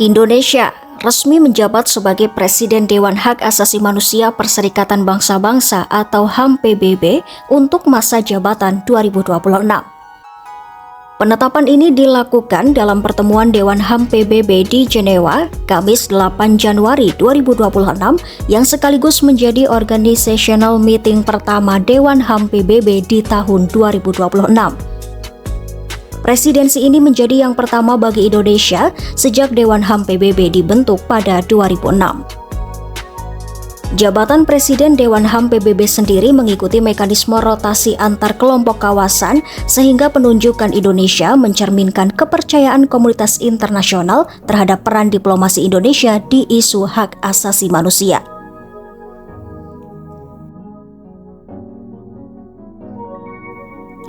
Indonesia resmi menjabat sebagai Presiden Dewan Hak Asasi Manusia Perserikatan Bangsa-Bangsa atau HAM PBB untuk masa jabatan 2026. Penetapan ini dilakukan dalam pertemuan Dewan HAM PBB di Jenewa, Kamis 8 Januari 2026 yang sekaligus menjadi organizational meeting pertama Dewan HAM PBB di tahun 2026. Presidensi ini menjadi yang pertama bagi Indonesia sejak Dewan HAM PBB dibentuk pada 2006. Jabatan Presiden Dewan HAM PBB sendiri mengikuti mekanisme rotasi antar kelompok kawasan sehingga penunjukan Indonesia mencerminkan kepercayaan komunitas internasional terhadap peran diplomasi Indonesia di isu hak asasi manusia.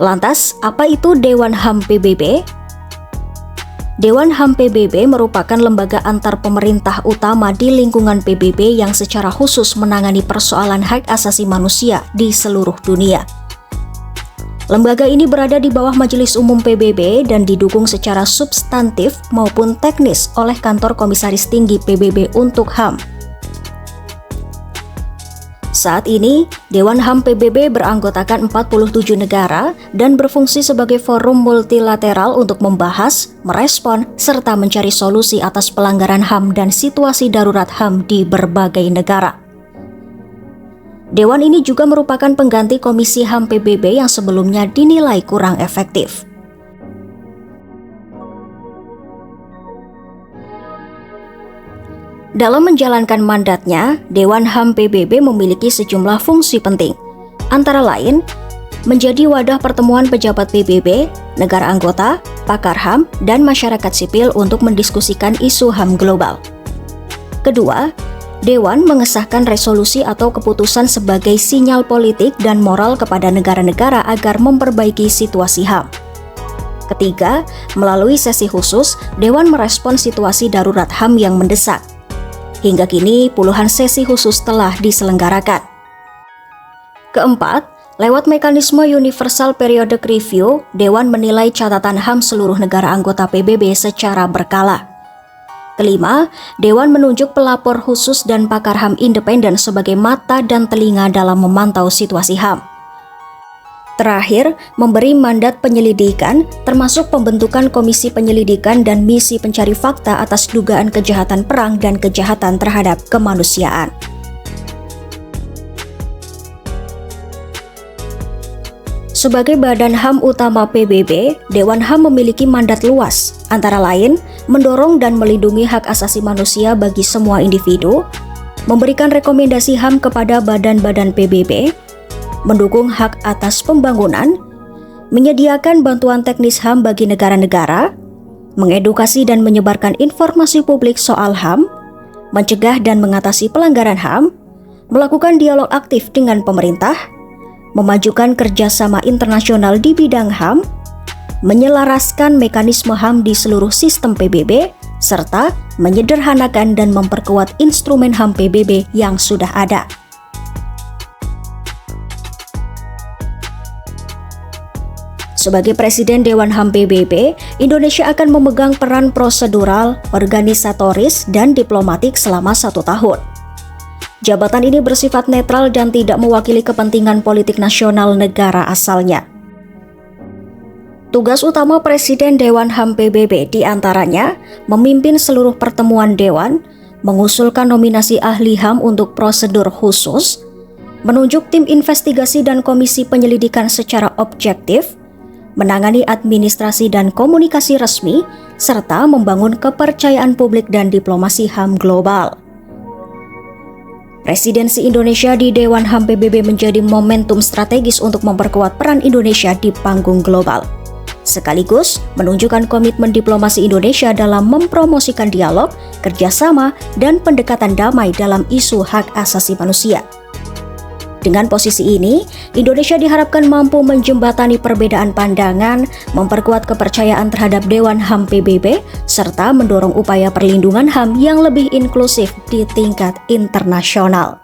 Lantas, apa itu Dewan HAM PBB? Dewan HAM PBB merupakan lembaga antar pemerintah utama di lingkungan PBB yang secara khusus menangani persoalan hak asasi manusia di seluruh dunia. Lembaga ini berada di bawah Majelis Umum PBB dan didukung secara substantif maupun teknis oleh Kantor Komisaris Tinggi PBB untuk HAM. Saat ini, Dewan HAM PBB beranggotakan 47 negara dan berfungsi sebagai forum multilateral untuk membahas, merespon, serta mencari solusi atas pelanggaran HAM dan situasi darurat HAM di berbagai negara. Dewan ini juga merupakan pengganti Komisi HAM PBB yang sebelumnya dinilai kurang efektif. Dalam menjalankan mandatnya, Dewan HAM PBB memiliki sejumlah fungsi penting, antara lain menjadi wadah pertemuan pejabat PBB, negara anggota, pakar HAM, dan masyarakat sipil untuk mendiskusikan isu HAM global. Kedua, Dewan mengesahkan resolusi atau keputusan sebagai sinyal politik dan moral kepada negara-negara agar memperbaiki situasi HAM. Ketiga, melalui sesi khusus, Dewan merespon situasi darurat HAM yang mendesak. Hingga kini, puluhan sesi khusus telah diselenggarakan. Keempat, lewat mekanisme Universal Periodic Review, Dewan menilai catatan HAM seluruh negara anggota PBB secara berkala. Kelima, Dewan menunjuk pelapor khusus dan pakar HAM independen sebagai mata dan telinga dalam memantau situasi HAM. Terakhir, memberi mandat penyelidikan, termasuk pembentukan komisi penyelidikan dan misi pencari fakta atas dugaan kejahatan perang dan kejahatan terhadap kemanusiaan. Sebagai badan HAM utama PBB, Dewan HAM memiliki mandat luas, antara lain mendorong dan melindungi hak asasi manusia bagi semua individu, memberikan rekomendasi HAM kepada badan-badan PBB, mendukung hak atas pembangunan, menyediakan bantuan teknis HAM bagi negara-negara, mengedukasi dan menyebarkan informasi publik soal HAM, mencegah dan mengatasi pelanggaran HAM, melakukan dialog aktif dengan pemerintah, memajukan kerjasama internasional di bidang HAM, menyelaraskan mekanisme HAM di seluruh sistem PBB, serta menyederhanakan dan memperkuat instrumen HAM PBB yang sudah ada. Sebagai Presiden Dewan HAM PBB, Indonesia akan memegang peran prosedural, organisatoris, dan diplomatik selama 1 tahun. Jabatan ini bersifat netral dan tidak mewakili kepentingan politik nasional negara asalnya. Tugas utama Presiden Dewan HAM PBB diantaranya memimpin seluruh pertemuan Dewan, mengusulkan nominasi ahli HAM untuk prosedur khusus, menunjuk tim investigasi dan komisi penyelidikan secara objektif, menangani administrasi dan komunikasi resmi, serta membangun kepercayaan publik dan diplomasi HAM global. Presidensi Indonesia di Dewan HAM PBB menjadi momentum strategis untuk memperkuat peran Indonesia di panggung global, sekaligus menunjukkan komitmen diplomasi Indonesia dalam mempromosikan dialog, kerjasama, dan pendekatan damai dalam isu hak asasi manusia. Dengan posisi ini, Indonesia diharapkan mampu menjembatani perbedaan pandangan, memperkuat kepercayaan terhadap Dewan HAM PBB, serta mendorong upaya perlindungan HAM yang lebih inklusif di tingkat internasional.